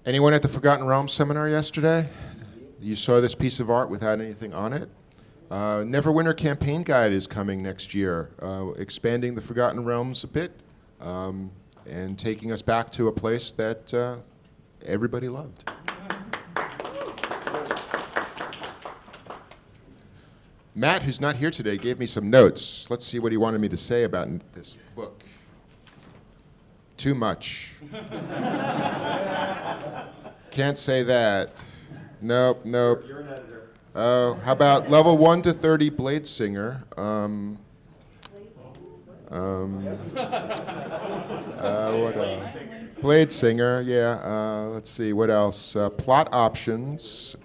Anyone at the Forgotten Realms seminar yesterday? You saw this piece of art without anything on it? Neverwinter campaign guide is coming next year, expanding the Forgotten Realms a bit and taking us back to a place that everybody loved. Matt, who's not here today, gave me some notes. Let's see what he wanted me to say about this book. Too much. Can't say that. Nope. You're an editor. Oh, how about level 1 to 30 Blade Singer? What else? Blade Singer, yeah. Let's see, what else? Plot options.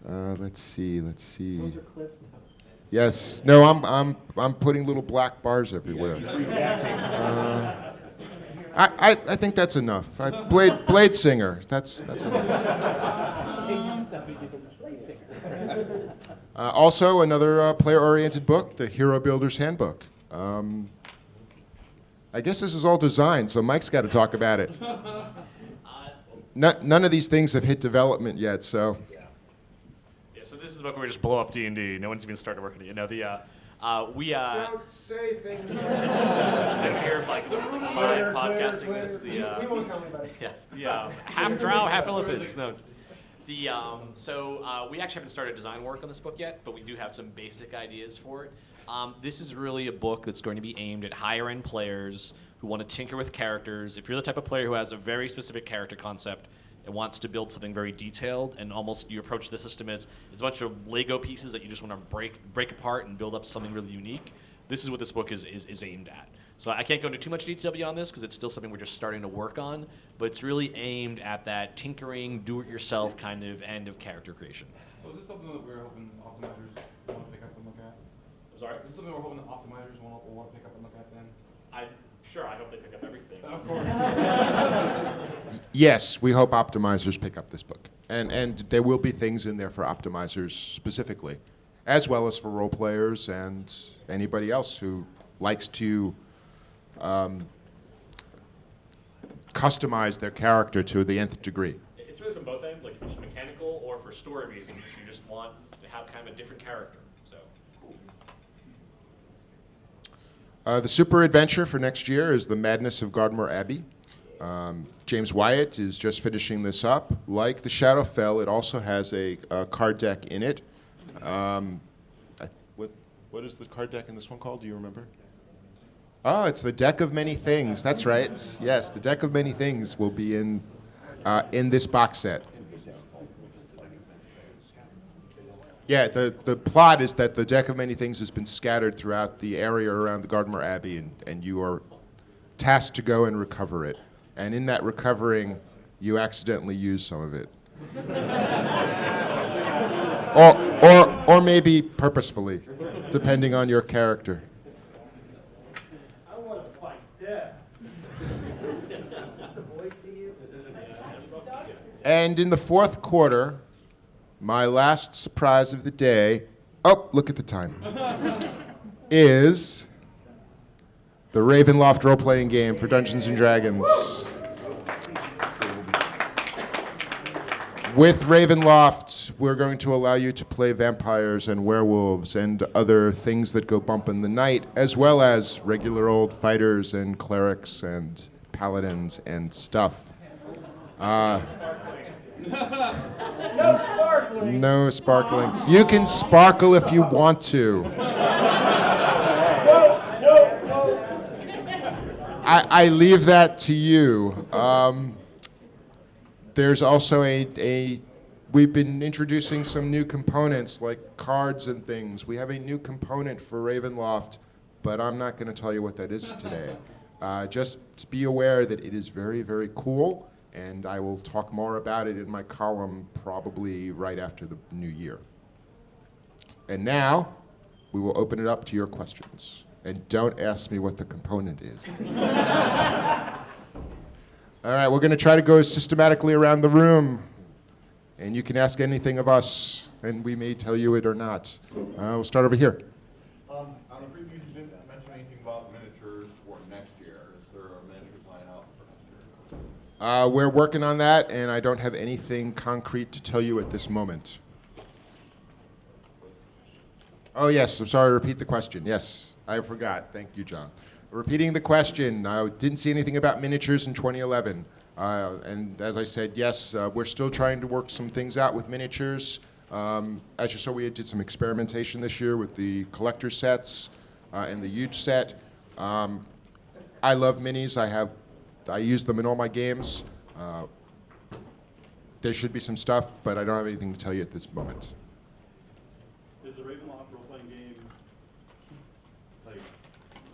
Let's see. Those are cliff notes. Yes. No, I'm putting little black bars everywhere. I think that's enough. Blade Singer. That's enough. Also, another player-oriented book, the Hero Builder's Handbook. I guess this is all design, so Mike's got to talk about it. None of these things have hit development yet, so. Yeah, so this is the book where we just blow up D&D. No one's even started working on it. You know, Don't say things. so here, like the podcasting this, We won't tell anybody. half drow, half elephants. No. So we actually haven't started design work on this book yet, but we do have some basic ideas for it. This is really a book that's going to be aimed at higher-end players who want to tinker with characters. If you're the type of player who has a very specific character concept and wants to build something very detailed, and almost you approach the system as it's a bunch of Lego pieces that you just want to break apart and build up something really unique, this is what this book is aimed at. So I can't go into too much detail beyond this because it's still something we're just starting to work on, but it's really aimed at that tinkering, do-it-yourself kind of end of character creation. So is this something that we're hoping optimizers want to pick up and look at? I'm sorry? Is this something we're hoping that optimizers want to pick up and look at then? I hope they pick up everything. Of course. Yes, we hope optimizers pick up this book. And there will be things in there for optimizers specifically, as well as for role players and anybody else who likes to customize their character to the nth degree. It's really from both ends, like if it's mechanical or for story reasons, you just want to have kind of a different character. So. The super adventure for next year is The Madness of Gardmore Abbey. James Wyatt is just finishing this up. Like the Shadowfell, it also has a card deck in it. What is the card deck in this one called? Do you remember? Oh, it's the Deck of Many Things. That's right. Yes, the Deck of Many Things will be in this box set. Yeah, the plot is that the Deck of Many Things has been scattered throughout the area around the Gardmore Abbey, and you are tasked to go and recover it. And in that recovering, you accidentally use some of it. or maybe purposefully, depending on your character. I want to fight death. And in the fourth quarter, my last surprise of the day, oh, look at the time, is the Ravenloft role-playing game for Dungeons & Dragons. With Ravenloft, we're going to allow you to play vampires and werewolves and other things that go bump in the night, as well as regular old fighters and clerics and paladins and stuff. No sparkling. No sparkling. You can sparkle if you want to. No. I leave that to you. There's also we've been introducing some new components like cards and things. We have a new component for Ravenloft, but I'm not going to tell you what that is today. Just be aware that it is very, very cool, and I will talk more about it in my column probably right after the new year. And now, we will open it up to your questions. And don't ask me what the component is. All right, we're going to try to go systematically around the room. And you can ask anything of us, and we may tell you it or not. We'll start over here. On the preview, you didn't mention anything about miniatures for next year. Is there a miniatures line out for next We're working on that, and I don't have anything concrete to tell you at this moment. Oh, yes, I'm sorry, repeat the question. Yes, I forgot. Thank you, John. Repeating the question, I didn't see anything about miniatures in 2011. And as I said, yes, we're still trying to work some things out with miniatures. As you saw, we did some experimentation this year with the collector sets and the huge set. I love minis. I use them in all my games. There should be some stuff, but I don't have anything to tell you at this moment. Is the Ravenloft role-playing game like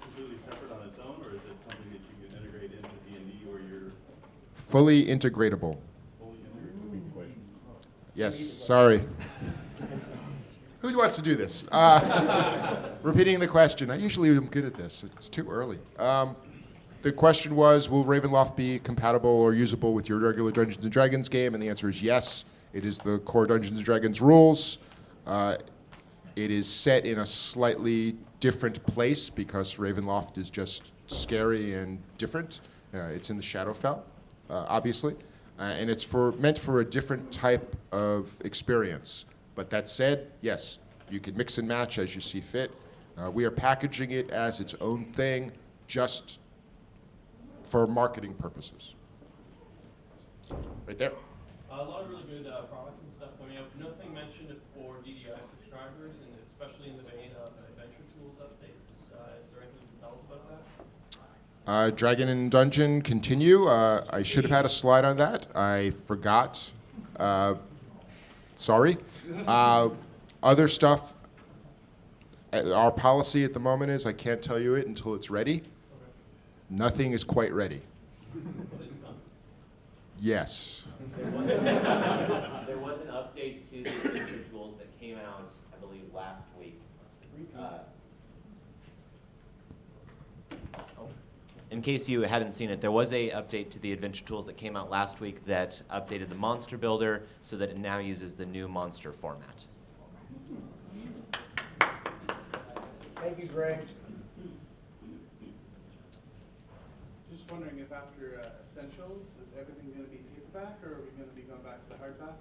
completely separate on its own, or is it something that you can integrate into D&D where you're Fully integratable. fully integrated? Yes, sorry. Who wants to do this? Repeating the question. I usually am good at this. It's too early. The question was, will Ravenloft be compatible or usable with your regular Dungeons & Dragons game? And the answer is yes. It is the core Dungeons & Dragons rules. It is set in a slightly different place because Ravenloft is just scary and different. It's in the Shadowfell, obviously. And it's meant for a different type of experience. But that said, yes, you can mix and match as you see fit. We are packaging it as its own thing, just for marketing purposes. Right there. A lot of really good products and stuff coming out. Nothing mentioned for DDI subscribers, and especially in the vein of Adventure Tools updates. Is there anything you can tell us about that? Dragon and Dungeon continue. I should have had a slide on that. I forgot. Sorry. Other stuff, our policy at the moment is I can't tell you it until it's ready. Nothing is quite ready. But it's coming. Yes. There was an update to the Adventure Tools that came out, I believe, last week. In case you hadn't seen it, there was a update to the Adventure Tools that came out last week that updated the monster builder so that it now uses the new monster format. Thank you, Greg. Just wondering if after Essentials, is everything going to be paperback, or are we going to be going back to the hardback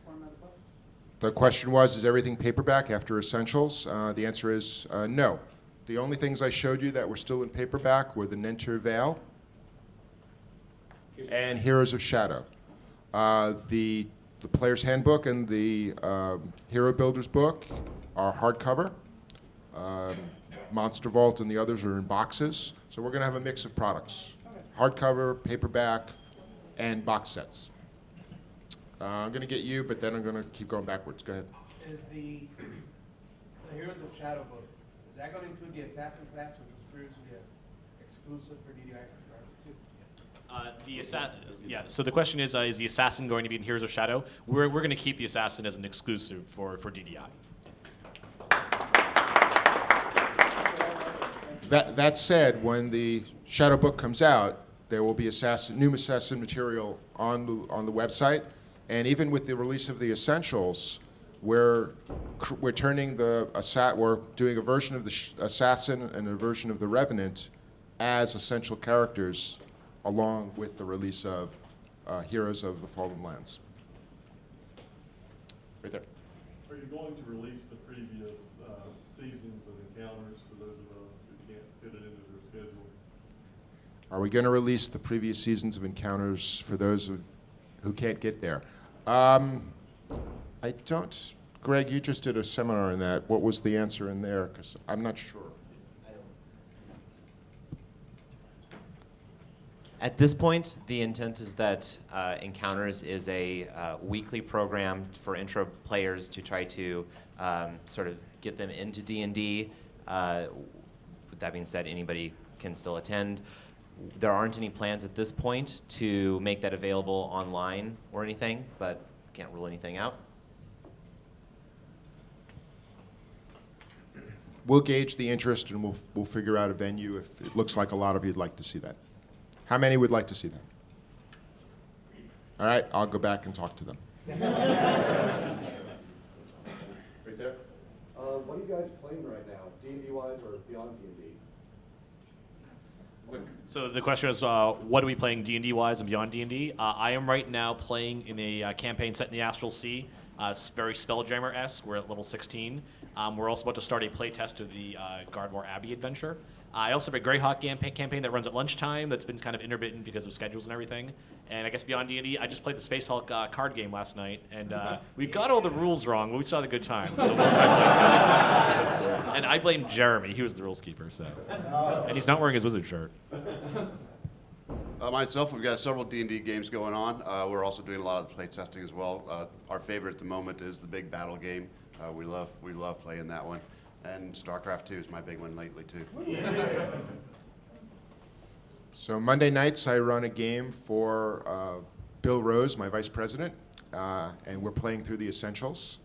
format of books? The question was, is everything paperback after Essentials? The answer is no. The only things I showed you that were still in paperback were the Nentir Vale and Heroes of Shadow. The Player's Handbook and the Hero Builder's book are hardcover. Monster Vault and the others are in boxes. So we're going to have a mix of products. Hardcover, paperback, and box sets. I'm going to get you, but then I'm going to keep going backwards. Go ahead. Is the Heroes of Shadow book, is that going to include the Assassin class, which was previously exclusive for DDI subscribers? Yeah, so the question is the Assassin going to be in Heroes of Shadow? We're going to keep the Assassin as an exclusive for DDI. That said, when the Shadow book comes out, there will be new Assassin material on the website, and even with the release of the Essentials, we're turning we're doing a version of the Assassin and a version of the Revenant as essential characters, along with the release of Heroes of the Fallen Lands. Right there. Are you going to release the previous seasons of encounters for those of us who can't fit it into their schedule? Are we going to release the previous seasons of Encounters for those who can't get there? I don't. Greg, you just did a seminar on that. What was the answer in there? Because I'm not sure. At this point, the intent is that Encounters is a weekly program for intro players to try to sort of get them into D&D. With that being said, anybody can still attend. There aren't any plans at this point to make that available online or anything, but can't rule anything out. We'll gauge the interest and we'll figure out a venue if it looks like a lot of you'd like to see that. How many would like to see that? All right, I'll go back and talk to them. Right there. What are you guys playing right now, D&D wise or beyond D&D? So the question is, what are we playing D&D wise and beyond D&D? I am right now playing in a campaign set in the Astral Sea. It's very Spelljammer-esque. We're at level 16. We're also about to start a playtest of the Gardmore Abbey adventure. I also have a Greyhawk campaign that runs at lunchtime that's been kind of intermittent because of schedules and everything. And I guess beyond D&D, I just played the Space Hulk card game last night, and we got all the rules wrong, but we still had a good time. So we'll try playing. And I blame Jeremy. He was the rules keeper, so. And he's not wearing his wizard shirt. Myself, we've got several D&D games going on. We're also doing a lot of play testing as well. Our favorite at the moment is the big battle game. We love playing that one. And StarCraft 2 is my big one lately, too. So Monday nights, I run a game for Bill Rose, my vice president, and we're playing through the Essentials.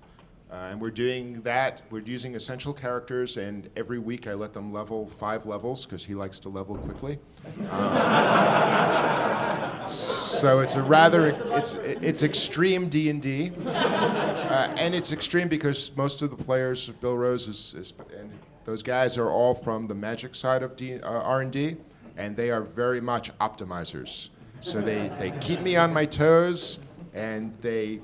And we're doing that. We're using essential characters, and every week I let them level 5 levels because he likes to level quickly. So it's a rather it's extreme D&D, and it's extreme because most of the players, Bill Rose and those guys are all from the magic side of R&D, and they are very much optimizers. So they keep me on my toes, and they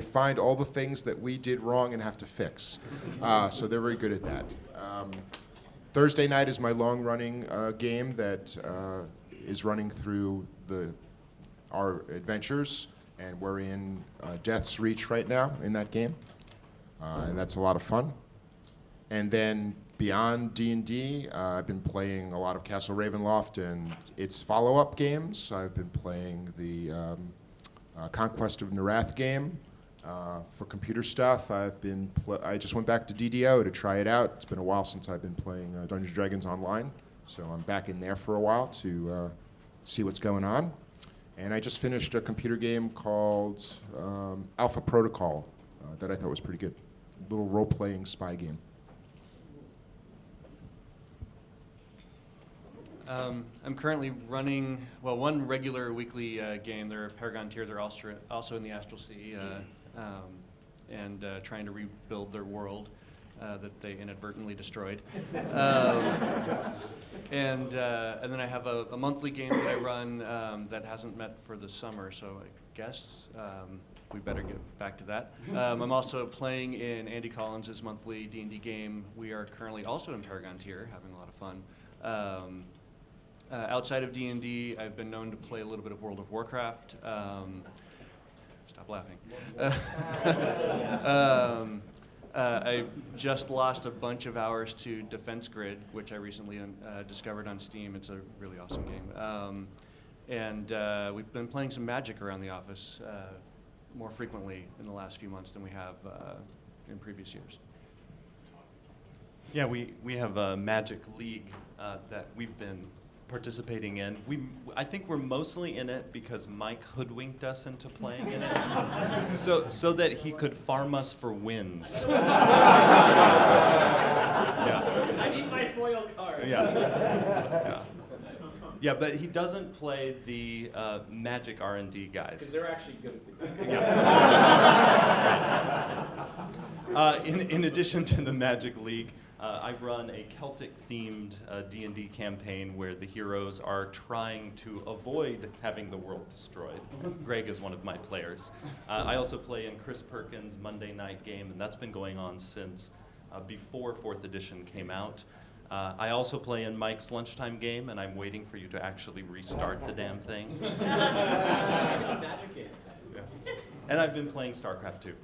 find all the things that we did wrong and have to fix. So they're very good at that. Thursday night is my long-running game that is running through our adventures, and we're in Death's Reach right now in that game, and that's a lot of fun. And then beyond D&D, I've been playing a lot of Castle Ravenloft and its follow-up games. I've been playing the Conquest of Narath game. For computer stuff, I just went back to DDO to try it out. It's been a while since I've been playing Dungeons & Dragons Online, so I'm back in there for a while to see what's going on. And I just finished a computer game called Alpha Protocol that I thought was pretty good. A little role-playing spy game. I'm currently running, one regular weekly game. There are Paragon Tiers are also in the Astral Sea, and trying to rebuild their world that they inadvertently destroyed. And then I have a monthly game that I run that hasn't met for the summer, so I guess we better get back to that. I'm also playing in Andy Collins' monthly D&D game. We are currently also in Paragon Tier, having a lot of fun. Outside of D&D, I've been known to play a little bit of World of Warcraft. Stop laughing. I just lost a bunch of hours to Defense Grid, which I recently discovered on Steam. It's a really awesome game. And we've been playing some Magic around the office more frequently in the last few months than we have in previous years. Yeah, we have a Magic League that we've been participating in. I think we're mostly in it because Mike hoodwinked us into playing in it, so that he could farm us for wins. Yeah. I need my foil card. Yeah, but he doesn't play the Magic R&D guys. Because they're actually good at the game. In addition to the Magic League, I run a Celtic-themed D&D campaign where the heroes are trying to avoid having the world destroyed. Greg is one of my players. I also play in Chris Perkins' Monday night game, and that's been going on since before 4th edition came out. I also play in Mike's lunchtime game, and I'm waiting for you to actually restart the damn thing. Magic games. Yeah. And I've been playing StarCraft 2.